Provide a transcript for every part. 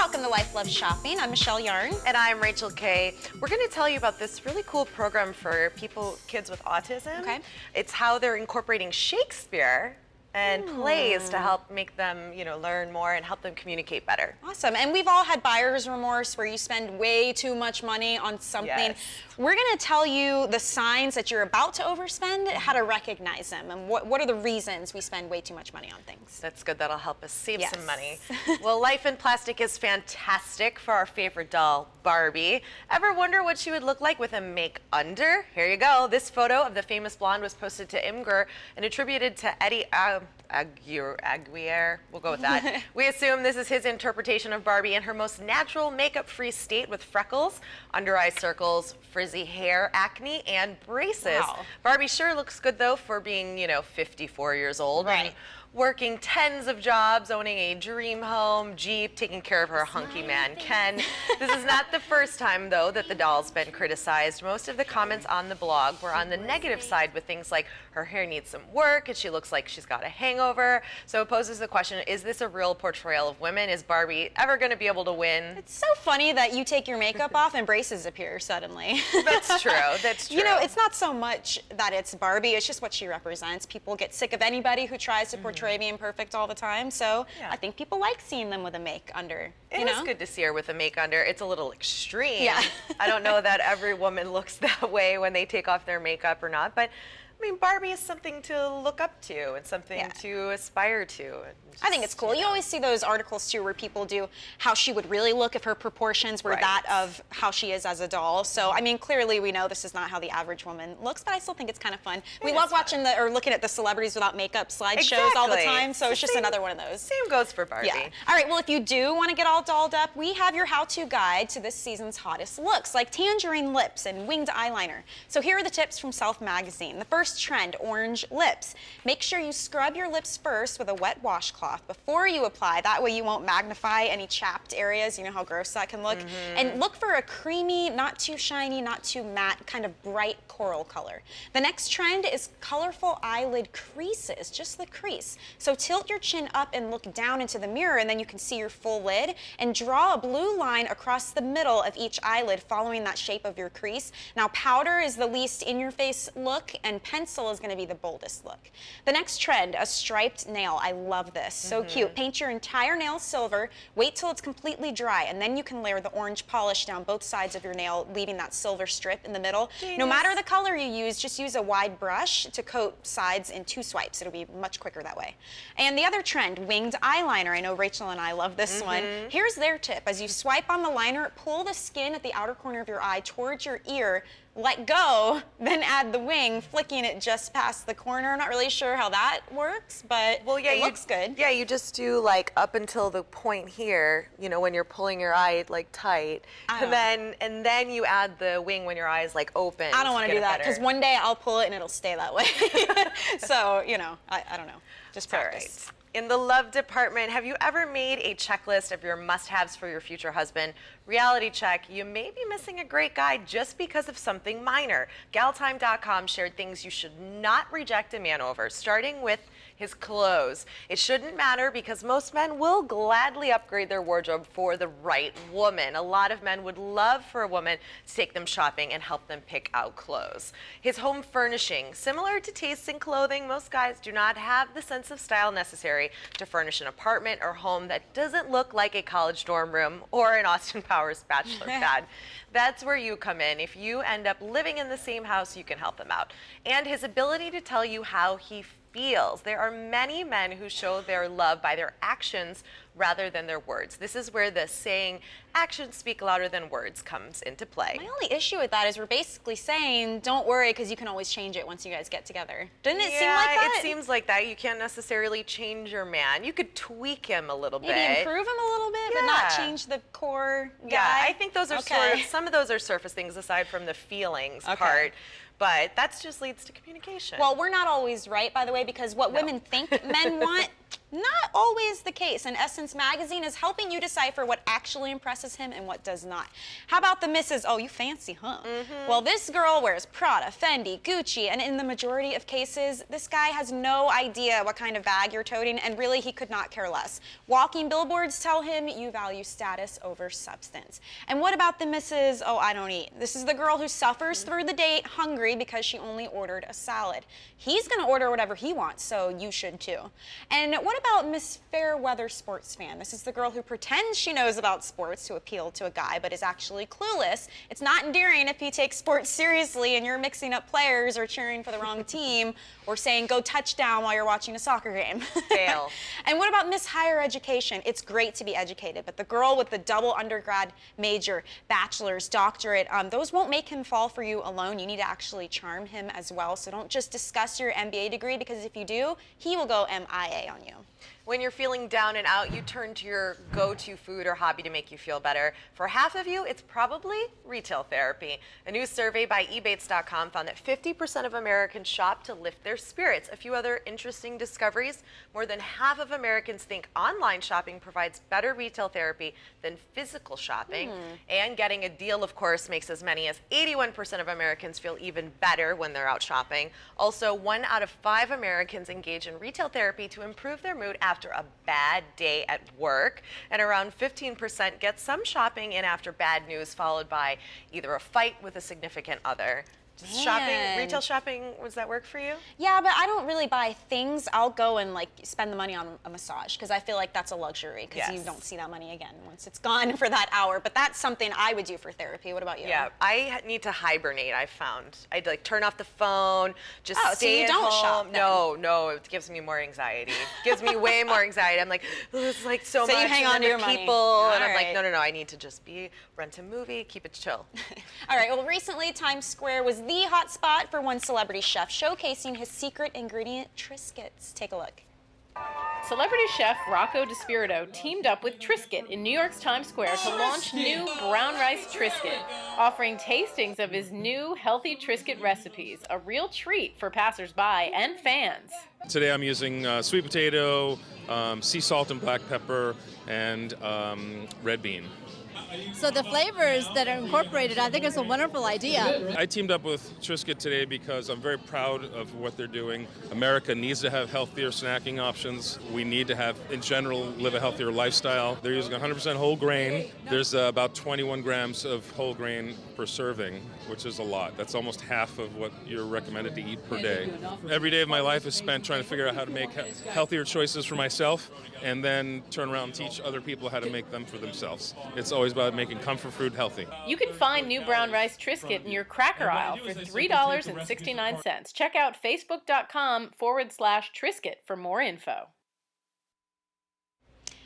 welcome to Life Loves Shopping. I'm Michelle Yarn. And I'm Rachel Kay. We're going to tell you about this really cool program for kids with autism. Okay. It's how they're incorporating Shakespeare and plays to help make them, learn more and help them communicate better. Awesome. And we've all had buyer's remorse where you spend way too much money on something. Yes. We're going to tell you the signs that you're about to overspend, how to recognize them, and what are the reasons we spend way too much money on things. That's good. That'll help us save Yes. some money. Well, Life in Plastic is fantastic for our favorite doll, Barbie. Ever wonder what she would look like with a make under? Here you go. This photo of the famous blonde was posted to Imgur and attributed to Eddie Aguirre. We'll go with that. We assume this is his interpretation of Barbie in her most natural makeup-free state with freckles, under-eye circles, frizzy hair, acne, and braces. Wow. Barbie sure looks good, though, for being, 54 years old. Right. And working tens of jobs, owning a dream home, Jeep, taking care of her hunky man, Ken. This is not the first time, though, that the doll's been criticized. Most of the comments on the blog were on the negative side with things like her hair needs some work and she looks like she's got a hangover. So it poses the question, is this a real portrayal of women? Is Barbie ever going to be able to win? It's so funny that you take your makeup off and braces appear suddenly. That's true. That's true. It's not so much that it's Barbie, it's just what she represents. People get sick of anybody who tries to portray being perfect all the time, so Yeah. I think people like seeing them with a make under. It is good to see her with a make under. It's a little extreme. Yeah. I don't know that every woman looks that way when they take off their makeup or not, but I mean, Barbie is something to look up to and something to aspire to. I think it's cool. You always see those articles too where people do how she would really look if her proportions were that of how she is as a doll. So I mean, clearly we know this is not how the average woman looks, but I still think it's kind of fun. We love watching or looking at the celebrities without makeup slideshows all the time. So it's just another one of those. Same goes for Barbie. Yeah. All right, well, if you do want to get all dolled up, we have your how-to guide to this season's hottest looks, like tangerine lips and winged eyeliner. So here are the tips from Self Magazine. The first trend, orange lips. Make sure you scrub your lips first with a wet washcloth before you apply. That way you won't magnify any chapped areas. You know how gross that can look. And look for a creamy, not too shiny, not too matte, kind of bright coral color. The next trend is colorful eyelid creases, just the crease. So tilt your chin up and look down into the mirror, and then you can see your full lid, and draw a blue line across the middle of each eyelid following that shape of your crease. Now powder is the least in-your-face look, and pencil is going to be the boldest look. The next trend, a striped nail. I love this. So cute. Paint your entire nail silver, wait till it's completely dry, and then you can layer the orange polish down both sides of your nail, leaving that silver strip in the middle. Genius. No matter the color you use, just use a wide brush to coat sides in 2 swipes. It'll be much quicker that way. And the other trend, winged eyeliner. I know Rachel and I love this one. Here's their tip. As you swipe on the liner, pull the skin at the outer corner of your eye towards your ear, let go, then add the wing, flicking it just past the corner. I'm not really sure how that works, but it looks good. Yeah, you just do like up until the point here, when you're pulling your eye like tight, and then you add the wing when your eye is like open. I don't want to do that because one day I'll pull it and it'll stay that way. So, I don't know. Just practice. All right. In the love department, have you ever made a checklist of your must-haves for your future husband? Reality check, you may be missing a great guy just because of something minor. Galtime.com shared things you should not reject a man over, starting with his clothes. It shouldn't matter because most men will gladly upgrade their wardrobe for the right woman. A lot of men would love for a woman to take them shopping and help them pick out clothes. His home furnishing, similar to tastes in clothing, most guys do not have the sense of style necessary to furnish an apartment or home that doesn't look like a college dorm room or an Austin Powers bachelor pad. That's where you come in. If you end up living in the same house, you can help him out. And his ability to tell you how he feels. There are many men who show their love by their actions rather than their words. This is where the saying, actions speak louder than words, comes into play. My only issue with that is we're basically saying, don't worry, because you can always change it once you guys get together. Didn't it seem like that? It seems like that. You can't necessarily change your man. You could tweak him a little bit. Maybe improve him a little bit, but not change the core guy. Yeah, I think those are some of those are surface things aside from the feelings part. but that just leads to communication. Well, we're not always right, by the way, because what women think men want, not always the case. And Essence Magazine is helping you decipher what actually impresses him and what does not. How about the Mrs. Oh, you fancy, huh? Well, this girl wears Prada, Fendi, Gucci, and in the majority of cases, this guy has no idea what kind of bag you're toting, and really, he could not care less. Walking billboards tell him you value status over substance. And what about the Mrs. Oh, I don't eat? This is the girl who suffers through the date hungry because she only ordered a salad. He's gonna order whatever he wants, so you should too. And what about Miss Fairweather Sports Fan? This is the girl who pretends she knows about sports to appeal to a guy, but is actually clueless. It's not endearing if he takes sports seriously and you're mixing up players or cheering for the wrong team or saying go touchdown while you're watching a soccer game. Fail. And what about Miss Higher Education? It's great to be educated, but the girl with the double undergrad major, bachelor's, doctorate, those won't make him fall for you alone. You need to actually charm him as well. So don't just discuss your MBA degree, because if you do, he will go MIA on you. When you're feeling down and out, you turn to your go-to food or hobby to make you feel better. For half of you, it's probably retail therapy. A new survey by ebates.com found that 50% of Americans shop to lift their spirits. A few other interesting discoveries: more than half of Americans think online shopping provides better retail therapy than physical shopping. And getting a deal, of course, makes as many as 81% of Americans feel even better when they're out shopping. Also, 1 out of 5 Americans engage in retail therapy to improve their mood after a bad day at work, and around 15% get some shopping in after bad news, followed by either a fight with a significant other. Does retail shopping, does that work for you? Yeah, but I don't really buy things. I'll go and like spend the money on a massage because I feel like that's a luxury, because you don't see that money again once it's gone for that hour. But that's something I would do for therapy. What about you? Yeah, I need to hibernate, I've found. I'd like turn off the phone, just stay at so you don't home. shop then. No, it gives me more anxiety. Gives me way more anxiety. I'm like, it's like so much. So you hang on to your money. People, and I'm right. like, no, I need to just rent a movie, keep it chill. All right, well, recently Times Square was the hot spot for one celebrity chef showcasing his secret ingredient, Triscuits. Take a look. Celebrity chef Rocco DiSpirito teamed up with Triscuit in New York's Times Square to launch new brown rice Triscuit, offering tastings of his new healthy Triscuit recipes, a real treat for passersby and fans. Today I'm using sweet potato, sea salt and black pepper, and red bean. So the flavors that are incorporated, I think it's a wonderful idea. I teamed up with Triscuit today because I'm very proud of what they're doing. America needs to have healthier snacking options. We need to have, in general, live a healthier lifestyle. They're using 100% whole grain. There's about 21 grams of whole grain per serving, which is a lot. That's almost half of what you're recommended to eat per day. Every day of my life is spent trying to figure out how to make healthier choices for myself, and then turn around and teach other people how to make them for themselves. It's always about making comfort food healthy. You can find new brown rice Triscuit in your cracker aisle for $3.69. Check out facebook.com/Triscuit for more info.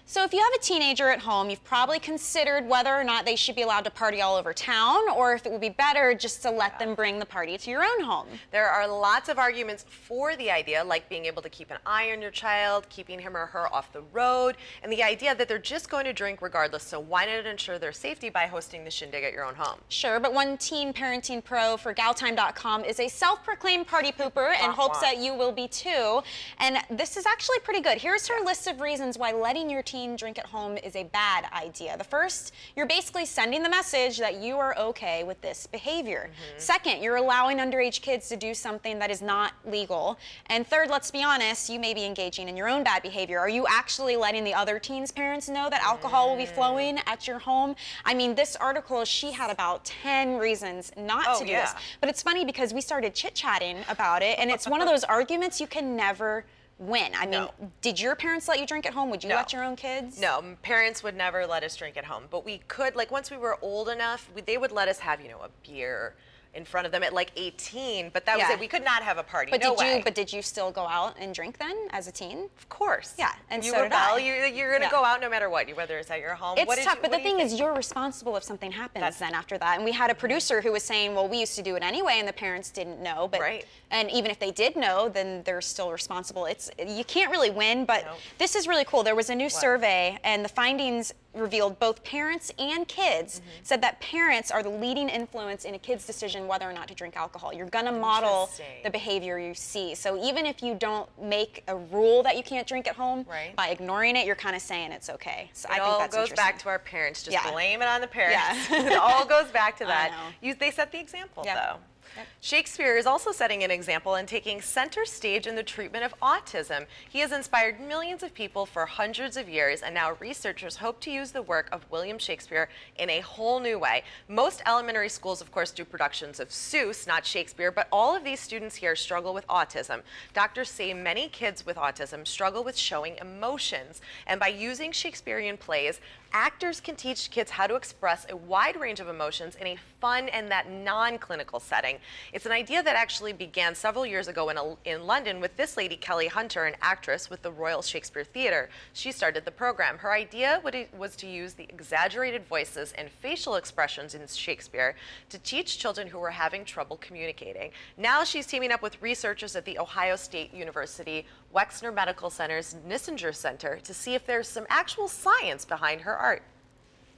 So if you have a teenager at home, you've probably considered whether or not they should be allowed to party all over town, or if it would be better just to let them bring the party to your own home. There are lots of arguments for the idea, like being able to keep an eye on your child, keeping him or her off the road, and the idea that they're just going to drink regardless, so why not ensure their safety by hosting the shindig at your own home? Sure, but one teen parenting pro for GalTime.com is a self-proclaimed party pooper and hopes that you will be too. And this is actually pretty good. Here's her list of reasons why letting your teen drink at home is a bad idea. The first, you're basically sending the message that you are okay with this behavior. Second, you're allowing underage kids to do something that is not legal. And third, let's be honest, you may be engaging in your own bad behavior. Are you actually letting the other teens' parents know that alcohol will be flowing at your home? I mean, this article, she had about 10 reasons not to do this. But it's funny because we started chit-chatting about it, and it's one of those arguments you can never win. I mean, did your parents let you drink at home? Would you let your own kids? No, parents would never let us drink at home. But we could, like, once we were old enough, they would let us have, you know, a beer in front of them at like 18, but that was it. We could not have a party. But no did you still go out and drink then as a teen? Of course. Yeah, and you so did I. You're going to go out no matter what, whether it's at your home. It's tough, but the thing is, you're responsible if something happens then after that. And we had a producer who was saying, well, we used to do it anyway, and the parents didn't know. But and even if they did know, then they're still responsible. You can't really win, but this is really cool. There was a new survey, and the findings revealed both parents and kids said that parents are the leading influence in a kid's decision whether or not to drink alcohol. You're going to model the behavior you see. So even if you don't make a rule that you can't drink at home, by ignoring it, you're kind of saying it's okay. So I think that's all goes back to our parents. Just blame it on the parents. Yeah. It all goes back to that. know. They set the example, Yep. though. Yep. Shakespeare is also setting an example and taking center stage in the treatment of autism. He has inspired millions of people for hundreds of years, and now researchers hope to use the work of William Shakespeare in a whole new way. Most elementary schools, of course, do productions of Seuss, not Shakespeare, but all of these students here struggle with autism. Doctors say many kids with autism struggle with showing emotions, and by using Shakespearean plays, actors can teach kids how to express a wide range of emotions in a fun and that non-clinical setting. It's an idea that actually began several years ago in London with this lady, Kelly Hunter, an actress with the Royal Shakespeare Theatre. She started the program. Her idea was to use the exaggerated voices and facial expressions in Shakespeare to teach children who were having trouble communicating. Now she's teaming up with researchers at the Ohio State University Wexner Medical Center's Nissinger Center to see if there's some actual science behind her art.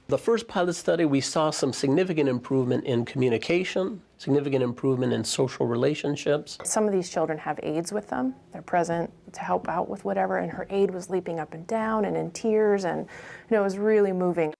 The first pilot study, we saw some significant improvement in communication, significant improvement in social relationships. Some of these children have aides with them. They're present to help out with whatever, and her aide was leaping up and down and in tears, and it was really moving.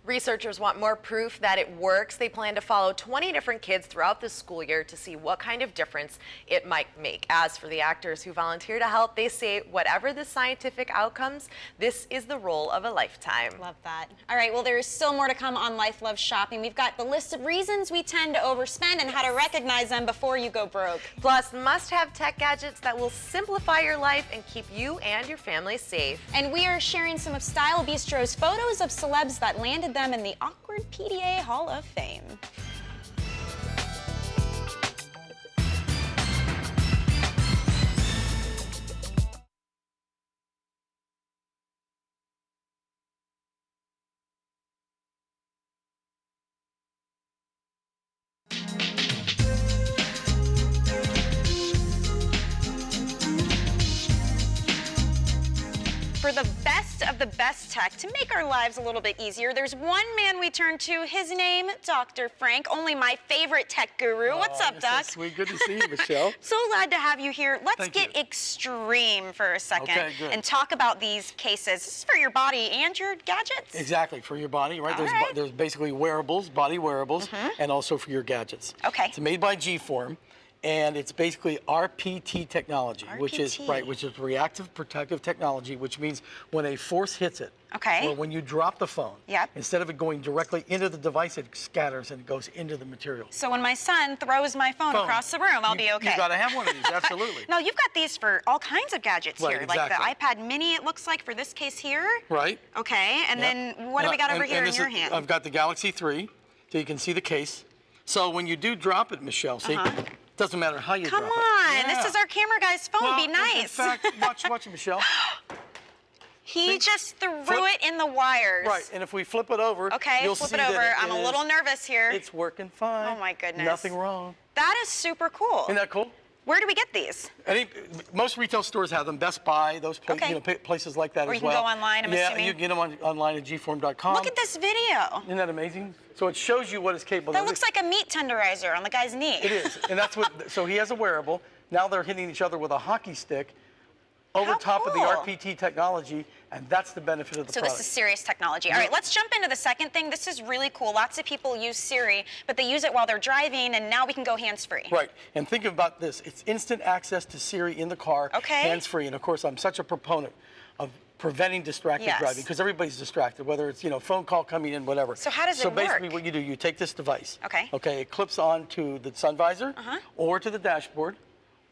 Researchers want more proof that it works. They plan to follow 20 different kids throughout the school year to see what kind of difference it might make. As for the actors who volunteer to help, they say whatever the scientific outcomes, this is the role of a lifetime. Love that. All right, well, there is still more to come on Life Loves Shopping. We've got the list of reasons we tend to overspend and how to recognize them before you go broke. Plus, must-have tech gadgets that will simplify your life and keep you and your family safe. And we are sharing some of Style Bistro's photos of celebs that landed them in the Awkward PDA Hall of Fame. For the best of the best tech to make our lives a little bit easier, there's one man we turn to. His name, Dr. Frank, only my favorite tech guru. What's up, Doc? So sweet. Good to see you, Michelle. So glad to have you here. Let's Thank get you. extreme for a second Okay, good. and talk about these cases. This is for your body and your gadgets. Exactly, for your body, right? All right. There's basically wearables, body wearables, and also for your gadgets. Okay. It's made by G-Form, and it's basically RPT technology, which is reactive protective technology, which means when a force hits it, Okay. or when you drop the phone, Yep. instead of it going directly into the device, it scatters and it goes into the material. So when my son throws my phone across the room, I'll be okay. You gotta have one of these, absolutely. Now, you've got these for all kinds of gadgets Right, here, like the exactly. iPad mini, it looks like, for this case here. Right. Okay, and then what do we got over here in this your is- hand? I've got the Galaxy 3, so you can see the case. So when you do drop it, Michelle, see, doesn't matter how you Come drop it. on, Yeah. this is our camera guy's phone. Well, Be in nice. fact, watch it, Michelle. He just threw Flip. it in the wires. Right, and if we flip it over, Okay, you'll flip see it over. that I'm a little nervous here. It's working fine. Oh my goodness. Nothing wrong. That is super cool. Isn't that cool? Where do we get these? Most retail stores have them. Best Buy, those Okay. places like that Or as you can well. go online, I'm yeah, assuming? you can get them online at gform.com. Look at this video. Isn't that amazing? So it shows you what it's capable That of. looks like a meat tenderizer on the guy's knee. It is, and that's what. So he has a wearable. Now they're hitting each other with a hockey stick over How top of the cool. RPT technology, and that's the benefit of the So product. this is serious technology. All right, let's jump into the second thing. This is really cool. Lots of people use Siri, but they use it while they're driving, and now we can go hands-free. Right, and think about this. It's instant access to Siri in the car, Okay. hands-free. And of course, I'm such a proponent of preventing distracted Yes. driving because everybody's distracted, whether it's, phone call coming in, whatever. So how does it So basically work? what you do, you take this device. Okay. Okay, it clips onto the sun visor or to the dashboard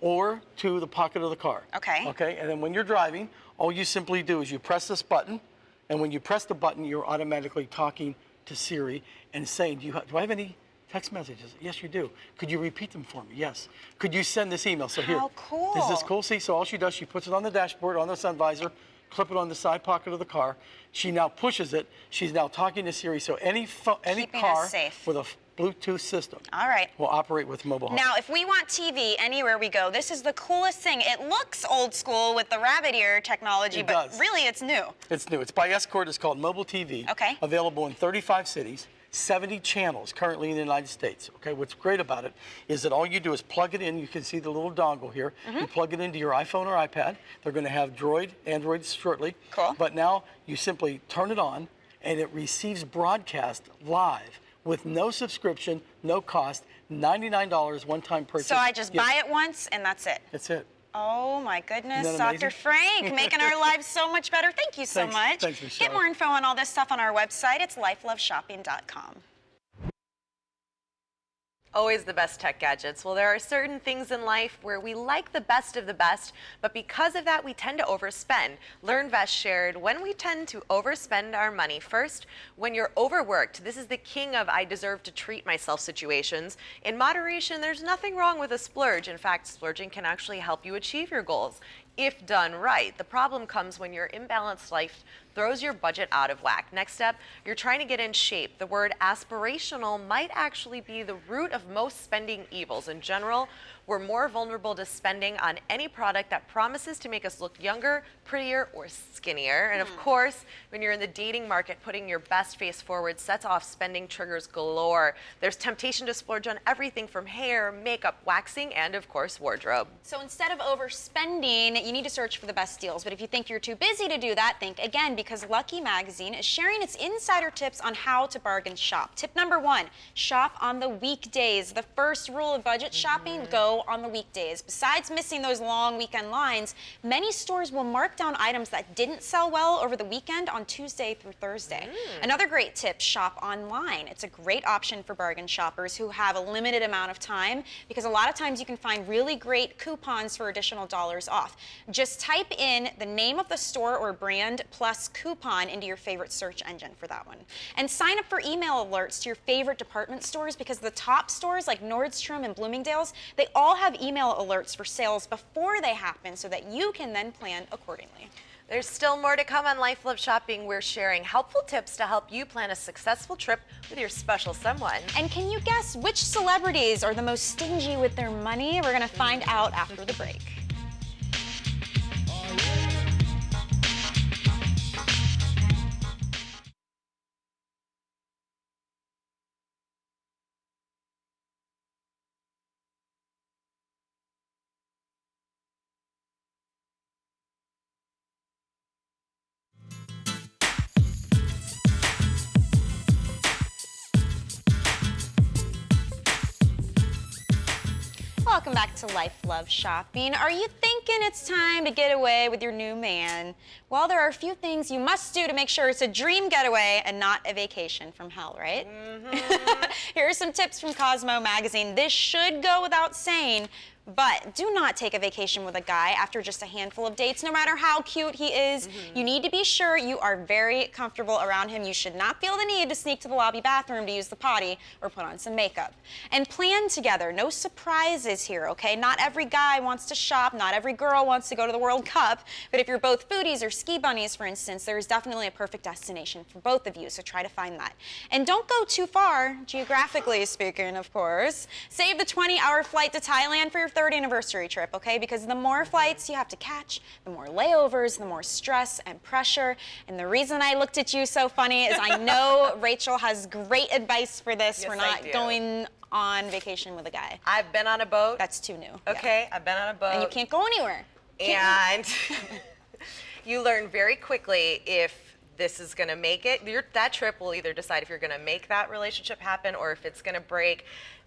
or to the pocket of the car. Okay. Okay, and then when you're driving, all you simply do is you press this button, and when you press the button, you're automatically talking to Siri and saying, do I have any text messages? Yes, you do. Could you repeat them for me? Yes. Could you send this email? So here. How cool. Is this cool? See, so all she does, she puts it on the dashboard, on the sun visor, clip it on the side pocket of the car. She now pushes it. She's now talking to Siri. So any Keeping us car safe. with a Bluetooth system. All right. Will operate with mobile home. Now, if we want TV anywhere we go, this is the coolest thing. It looks old school with the rabbit ear technology, It but does. really it's new. It's new. It's by Escort. It's called Mobile TV. Okay. Available in 35 cities, 70 channels currently in the United States. Okay. What's great about it is that all you do is plug it in. You can see the little dongle here. Mm-hmm. You plug it into your iPhone or iPad. They're going to have Android shortly. Cool. But now you simply turn it on, and it receives broadcast live with no subscription, no cost, $99 one-time purchase. So I just Yes. buy it once and that's it. That's it. Oh my goodness, Isn't that Dr. amazing? Frank, making our lives so much better. Thank you so Thanks. much. Thanks, Michelle. Get more info on all this stuff on our website. It's lifeloveshopping.com. Always the best tech gadgets. Well, there are certain things in life where we like the best of the best, but because of that, we tend to overspend. LearnVest shared when we tend to overspend our money. First, when you're overworked. This is the king of I deserve to treat myself situations. In moderation, there's nothing wrong with a splurge. In fact, splurging can actually help you achieve your goals if done right. The problem comes when your imbalanced life throws your budget out of whack. Next up, you're trying to get in shape. The word aspirational might actually be the root of most spending evils. In general, we're more vulnerable to spending on any product that promises to make us look younger, prettier, or skinnier. And of course, when you're in the dating market, putting your best face forward sets off spending triggers galore. There's temptation to splurge on everything from hair, makeup, waxing, and of course, wardrobe. So instead of overspending, you need to search for the best deals. But if you think you're too busy to do that, think again, because Lucky Magazine is sharing its insider tips on how to bargain shop. Tip number 1, shop on the weekdays. The first rule of budget shopping, go on the weekdays. Besides missing those long weekend lines, many stores will mark down items that didn't sell well over the weekend on Tuesday through Thursday. Another great tip, shop online. It's a great option for bargain shoppers who have a limited amount of time, because a lot of times you can find really great coupons for additional dollars off. Just type in the name of the store or brand plus coupon into your favorite search engine for that one. And sign up for email alerts to your favorite department stores, because the top stores like Nordstrom and Bloomingdale's, they all have email alerts for sales before they happen so that you can then plan accordingly. There's still more to come on Life Love Shopping. We're sharing helpful tips to help you plan a successful trip with your special someone. And can you guess which celebrities are the most stingy with their money? We're going to find out after the break. Welcome back to Life Love Shopping. Are you thinking it's time to get away with your new man? Well, there are a few things you must do to make sure it's a dream getaway and not a vacation from hell, right? Here are some tips from Cosmo Magazine. This should go without saying, but do not take a vacation with a guy after just a handful of dates, no matter how cute he is. You need to be sure you are very comfortable around him. You should not feel the need to sneak to the lobby bathroom to use the potty or put on some makeup. And plan together. No surprises here, okay? Not every guy wants to shop. Not every girl wants to go to the World Cup. But if you're both foodies or ski bunnies, for instance, there is definitely a perfect destination for both of you, so try to find that. And don't go too far, geographically speaking, of course. Save the 20-hour flight to Thailand for your third anniversary trip, okay? Because the more flights you have to catch, the more layovers, the more stress and pressure. And the reason I looked at you so funny is I know Rachel has great advice for this. Yes, We're I not do. going on vacation with a guy. I've been on a boat. That's too new. Yeah. Okay, I've been on a boat. And you can't go anywhere. And you learn very quickly if this is going to make it. That trip will either decide if you're going to make that relationship happen or if it's going to break.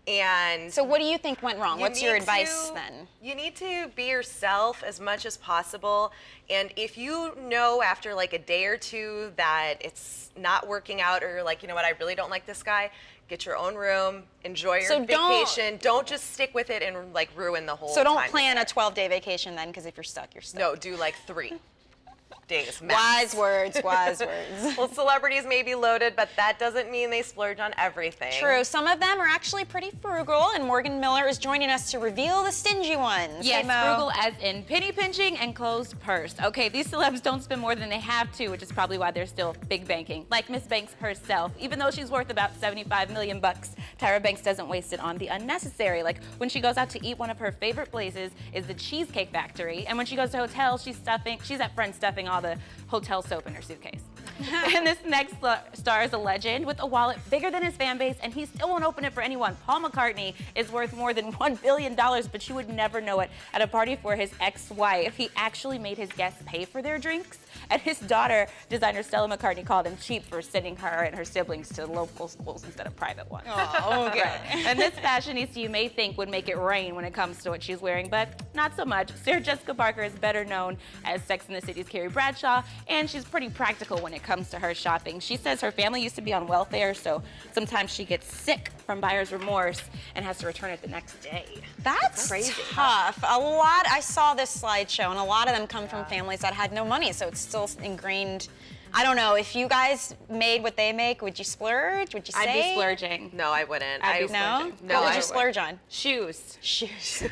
And So what do you think went wrong? What's your need advice to- then? You need to be yourself as much as possible. And if you know after like a day or two that it's not working out, or you're like, you know what, I really don't like this guy, get your own room, enjoy your So vacation. Don't just stick with it and like ruin the whole So don't time plan a there. 12-day vacation then, because if you're stuck, you're stuck. No, do like 3. days. Max. Wise words, wise words. Well, celebrities may be loaded, but that doesn't mean they splurge on everything. True. Some of them are actually pretty frugal, and Morgan Miller is joining us to reveal the stingy ones. Yes, Hey, Mo. frugal as in penny pinching and closed purse. Okay, these celebs don't spend more than they have to, which is probably why they're still big banking. Like Miss Banks herself. Even though she's worth about 75 million bucks, Tyra Banks doesn't waste it on the unnecessary. Like when she goes out to eat, one of her favorite places is the Cheesecake Factory, and when she goes to hotels, she's at Friends stuffing all the hotel soap in her suitcase. And this next star is a legend with a wallet bigger than his fan base, and he still won't open it for anyone. Paul McCartney is worth more than $1 billion, but you would never know it. At a party for his ex-wife, he actually made his guests pay for their drinks, and his daughter, designer Stella McCartney, called him cheap for sending her and her siblings to local schools instead of private ones. Oh, okay. And this fashionista you may think would make it rain when it comes to what she's wearing, but not so much. Sarah Jessica Parker is better known as Sex and the City's Carrie Bradshaw, and she's pretty practical when it comes to her shopping. She says her family used to be on welfare, so sometimes she gets sick from buyer's remorse and has to return it the next day. That's crazy. tough. I saw this slideshow, and a lot of them come from families that had no money, so it's still ingrained. I don't know, if you guys made what they make, would you splurge? Would you say? I'd be splurging. No, I wouldn't. I'd be No? splurging. No, What would I you splurge on? Shoes. Shoes.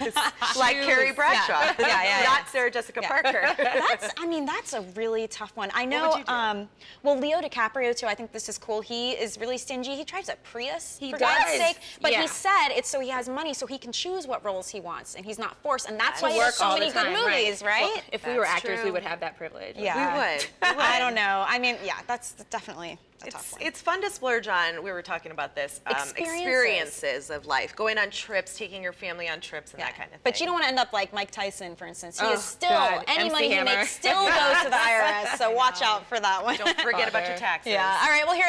like Carrie Shoes. Bradshaw. Yeah. Not Sarah Jessica Parker. That's a really tough one. I know, would you do? well, Leo DiCaprio, too, I think this is cool. He is really stingy. He drives a Prius, He for God's does. sake. But Yeah. he said it's so he has money so he can choose what roles he wants, and he's not forced. And that's why he Work has so all many the good time, movies, right? Well, if we were That's actors, true. we would have that privilege. Yeah. We would. I don't know. I mean, yeah, that's definitely a tough one. It's fun to splurge on. We were talking about this. Experiences. Of life, going on trips, taking your family on trips, and that kind of thing. But you don't want to end up like Mike Tyson, for instance. He is still, God. any MC money he Hammer. makes still goes to the IRS, so watch out for that one. Don't forget about your taxes. Yeah. All right, well, here.